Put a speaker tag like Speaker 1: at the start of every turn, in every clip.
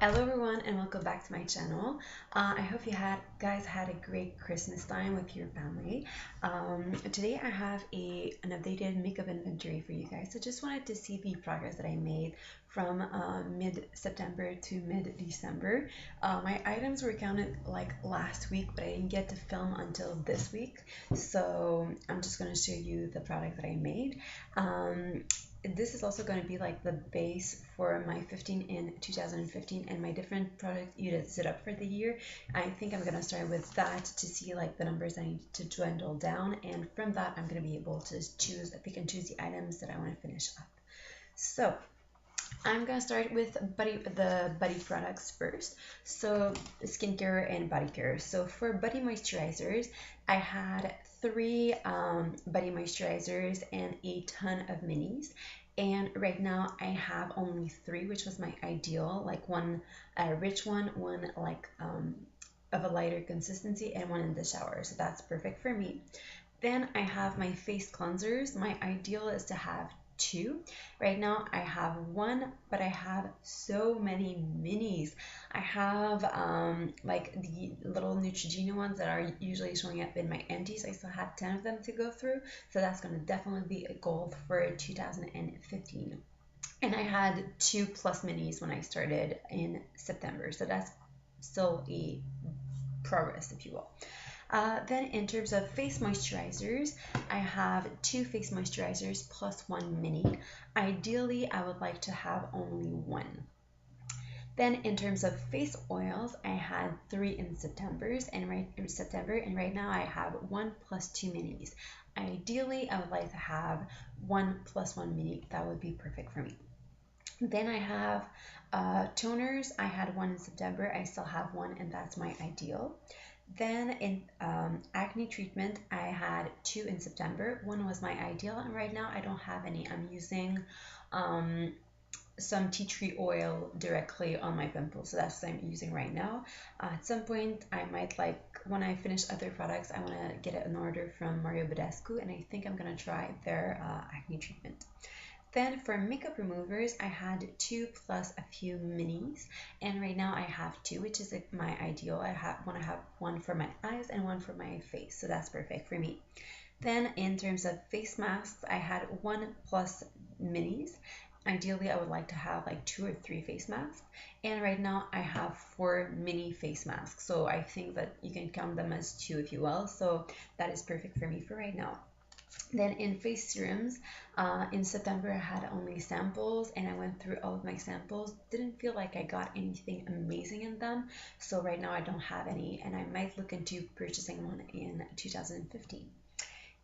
Speaker 1: Hello everyone and welcome back to my channel. I hope guys had a great Christmas time with your family. Today I have an updated makeup inventory for you guys. So just wanted to see the progress that I made from mid-September to mid-December. My items were counted like last week, but I didn't get to film until this week. So I'm just going to show you the product that I made. This is also going to be like the base for my 15 in 2015 and my different product units set up for the year. I think I'm going to start with that to see like the numbers I need to dwindle down, and from that I'm going to be able to pick and choose the items that I want to finish up. So I'm gonna start with the body products first. So skincare and body care. So for body moisturizers, I had three body moisturizers and a ton of minis. And right now I have only three, which was my ideal. Like one rich one like of a lighter consistency, and one in the shower. So that's perfect for me. Then I have my face cleansers. My ideal is to have two. Right now I have one, but I have so many minis. I have like the little Neutrogena ones that are usually showing up in my empties. I still have 10 of them to go through, so that's going to definitely be a goal for 2015. And I had two plus minis when I started in September, so that's still a progress, if you will. Then in terms of face moisturizers, I have two face moisturizers plus one mini. Ideally, I would like to have only one. Then in terms of face oils, I had three in September, and right now I have one plus two minis. Ideally, I would like to have one plus one mini. That would be perfect for me. Then I have toners. I had one in September. I still have one, and that's my ideal. Then in acne treatment, I had two in September. One was my ideal, and right now I don't have any. I'm using um, some tea tree oil directly on my pimples, so that's what I'm using right now. At some point, I might like, when I finish other products, I want to get an order from Mario Badescu, and I think I'm going to try their acne treatment. Then for makeup removers, I had two plus a few minis, and right now I have two, which is like my ideal. I want to have one for my eyes and one for my face, so that's perfect for me. Then in terms of face masks, I had one plus minis. Ideally, I would like to have like two or three face masks, and right now I have four mini face masks, so I think that you can count them as two if you will. So that is perfect for me for right now. Then in face serums, in September I had only samples, and I went through all of my samples. Didn't feel like I got anything amazing in them, so right now I don't have any, and I might look into purchasing one in 2015.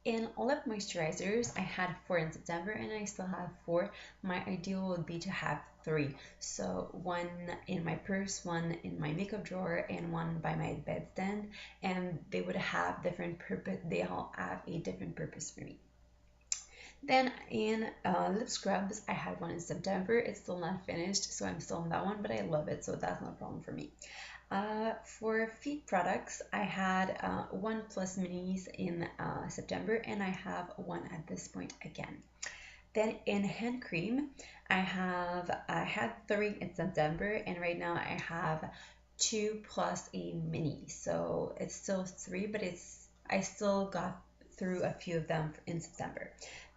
Speaker 1: In lip moisturizers, I had four in September, and I still have four. My ideal would be to have three. So one in my purse, one in my makeup drawer, and one by my bedstand. And they would have different purpose. They all have a different purpose for me. Then in lip scrubs, I had one in September. It's still not finished, so I'm still on that one, but I love it, so that's not a problem for me. For feet products, I had one plus minis in September, and I have one at this point again. Then in hand cream, I had three in September, and right now I have two plus a mini. So it's still three, but I still got through a few of them in September.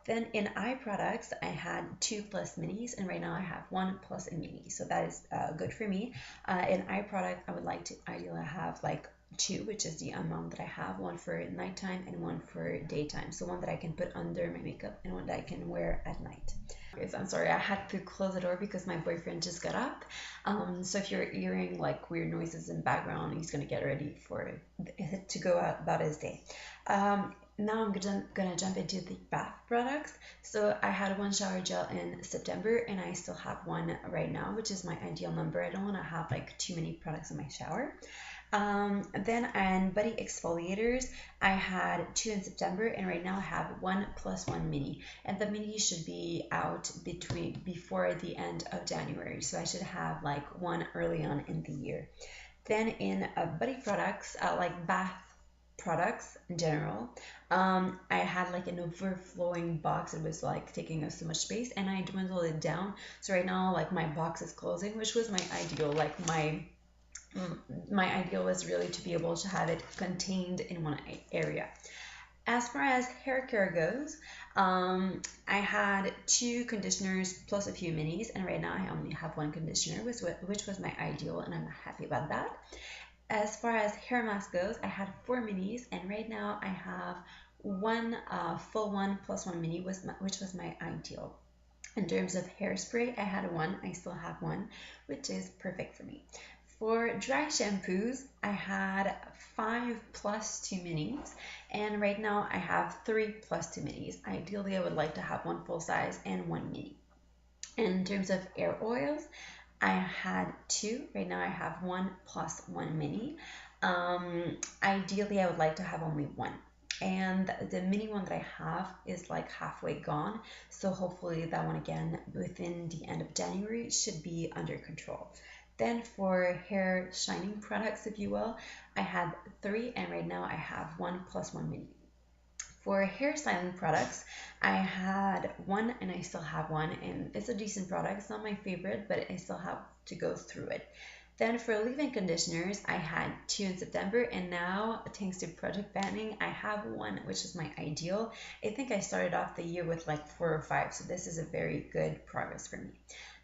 Speaker 1: Then in eye products, I had two plus minis, and right now I have one plus a mini. So that is good for me. In eye product, I would like to ideally have like two, which is the amount that I have, one for nighttime and one for daytime. So one that I can put under my makeup and one that I can wear at night. Guys, I'm sorry, I had to close the door because my boyfriend just got up. So if you're hearing like weird noises in the background, he's gonna get ready for to go out about his day. Now I'm gonna jump into the bath products. So I had one shower gel in September, and I still have one right now, which is my ideal number. I don't want to have like too many products in my shower. Then on body exfoliators, I had two in September, and right now I have one plus one mini, and the mini should be out before the end of January, so I should have like one early on in the year. Then in body products, like bath products in general. I had like an overflowing box. It was like taking up so much space, and I dwindled it down. So right now, like my box is closing, which was my ideal. Like my ideal was really to be able to have it contained in one area. As far as hair care goes, I had two conditioners plus a few minis, and right now I only have one conditioner, which was my ideal, and I'm happy about that. As far as hair mask goes, I had four minis, and right now I have one full one plus one mini, which was my ideal. In terms of hairspray, I had one, I still have one, which is perfect for me. For dry shampoos, I had five plus two minis, and right now I have three plus two minis. Ideally, I would like to have one full size and one mini. And in terms of hair oils, I had two. Right now I have one plus one mini. Ideally, I would like to have only one. And the mini one that I have is like halfway gone. So hopefully that one again within the end of January should be under control. Then for hair shining products, if you will, I had three, and right now I have one plus one mini. For hair styling products, I had one and I still have one, and it's a decent product. It's not my favorite, but I still have to go through it. Then for leave-in conditioners, I had two in September, and now thanks to Project Banning, I have one, which is my ideal. I think I started off the year with like four or five, so this is a very good progress for me.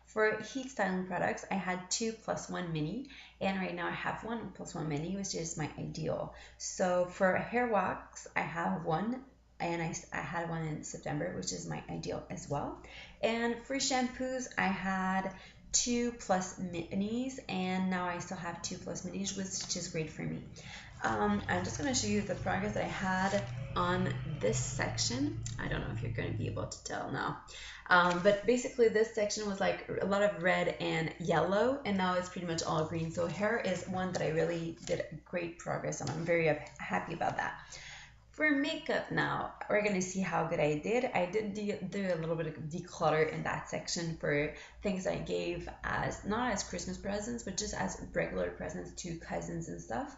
Speaker 1: For heat styling products, I had two plus one mini, and right now I have one plus one mini, which is my ideal. So for hair wax, I have one, and I had one in September, which is my ideal as well. And for shampoos, I had two plus minis, and now I still have two plus minis, which is great for me. I'm just going to show you the progress that I had on this section. I don't know if you're going to be able to tell now. But basically this section was like a lot of red and yellow, and now it's pretty much all green. So hair is one that I really did great progress on. I'm very happy about that. For makeup now, we're going to see how good I did. I did do a little bit of declutter in that section for things I gave as, not as Christmas presents, but just as regular presents to cousins and stuff.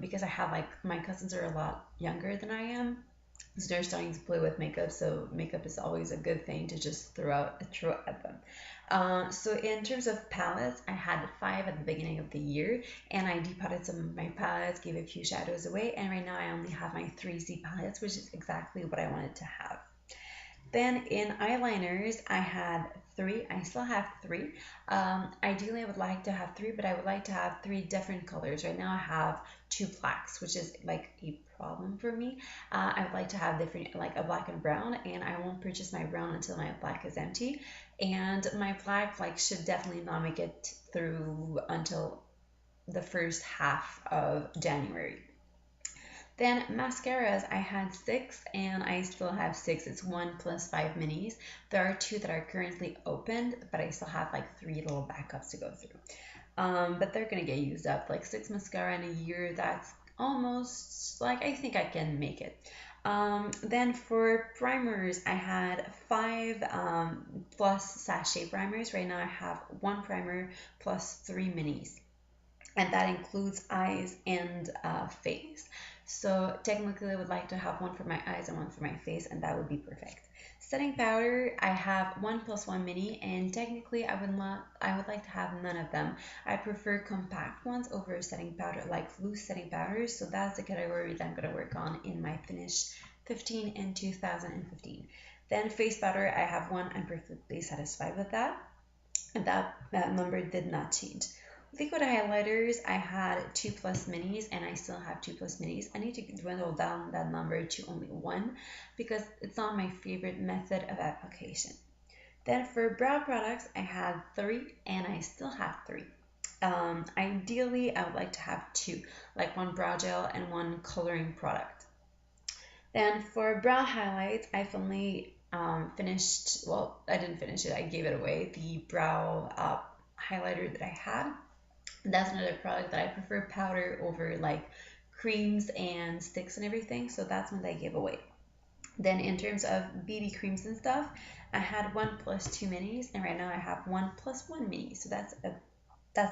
Speaker 1: Because I have like, my cousins are a lot younger than I am. So they're starting to play with makeup, so makeup is always a good thing to just throw at them. So in terms of palettes, I had five at the beginning of the year, and I depotted some of my palettes, gave a few shadows away, and right now I only have my 3C palettes, which is exactly what I wanted to have. Then in eyeliners, I had three. I still have three. Ideally, I would like to have three, but I would like to have three different colors. Right now, I have two blacks, which is like a problem for me. I would like to have different, like a black and brown, and I won't purchase my brown until my black is empty. And my black, like, should definitely not make it through until the first half of January. Then mascaras, I had six, and I still have six. It's one plus five minis. There are two that are currently opened, but I still have like three little backups to go through. But they're gonna get used up. Like six mascara in a year, that's almost like, I think I can make it. Then for primers, I had five plus sachet primers. Right now I have one primer plus three minis, and that includes eyes and face. So technically I would like to have one for my eyes and one for my face, and that would be perfect. Setting powder, I have one plus one mini, and technically I would like to have none of them. I prefer compact ones over setting powder, like loose setting powders. So that's the category that I'm going to work on in my Finish 15 in 2015. Then face powder, I have one. I'm perfectly satisfied with that, and that number did not change. Liquid highlighters, I had two plus minis, and I still have two plus minis. I need to dwindle down that number to only one because it's not my favorite method of application. Then for brow products, I had three, and I still have three. Ideally, I would like to have two, like one brow gel and one coloring product. Then for brow highlights, I've only finished, well, I didn't finish it, I gave it away, the brow highlighter that I had. That's another product that I prefer powder over like creams and sticks and everything, so that's one that I gave away. Then in terms of BB creams and stuff, I had one plus two minis, and right now I have one plus one mini, so that's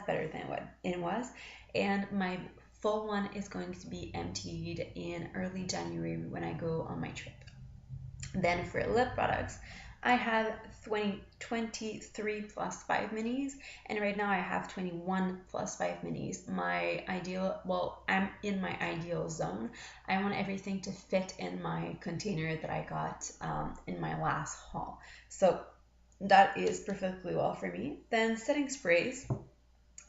Speaker 1: better than what it was. And my full one is going to be emptied in early January when I go on my trip. Then for lip products, I have 23 plus 5 minis, and right now I have 21 plus 5 minis. My ideal, well, I'm in my ideal zone. I want everything to fit in my container that I got in my last haul. So that is perfectly well for me. Then setting sprays,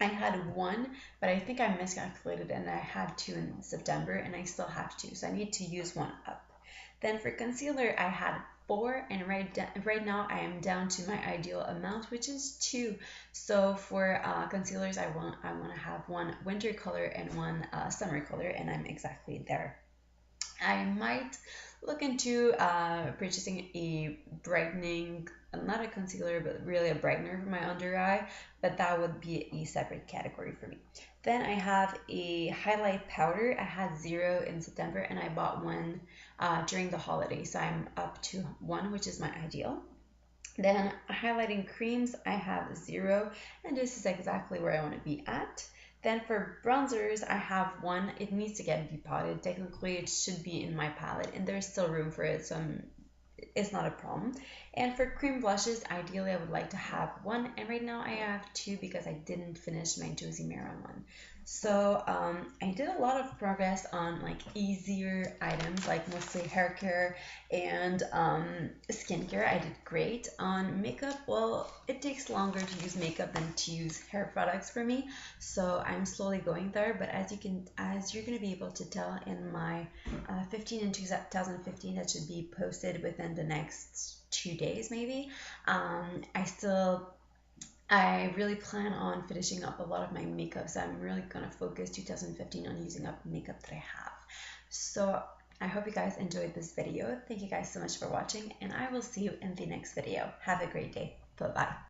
Speaker 1: I had one, but I think I miscalculated and I had two in September and I still have two. So I need to use one up. Then for concealer, I had four, and right now I am down to my ideal amount, which is two. So for concealers, I want to have one winter color and one summer color, and I'm exactly there. I might look into purchasing a brightening, not a concealer, but really a brightener for my under eye, but that would be a separate category for me. Then I have a highlight powder. I had zero in September and I bought one during the holiday, so I'm up to one, which is my ideal. Then highlighting creams, I have zero, and this is exactly where I want to be at. Then for bronzers, I have one. It needs to get depotted. Technically, it should be in my palette, and there's still room for it, so it's not a problem. And for cream blushes, ideally I would like to have one, and right now I have two because I didn't finish my Josie Maran one. So I did a lot of progress on like easier items, like mostly hair care and skincare. I did great on makeup. Well, it takes longer to use makeup than to use hair products for me, so I'm slowly going there. But as you're gonna be able to tell in my 15 in 2015 that should be posted within the next 2 days maybe. I really plan on finishing up a lot of my makeup, so I'm really gonna focus 2015 on using up makeup that I have. So I hope you guys enjoyed this video. Thank you guys so much for watching, and I will see you in the next video. Have a great day. Bye bye.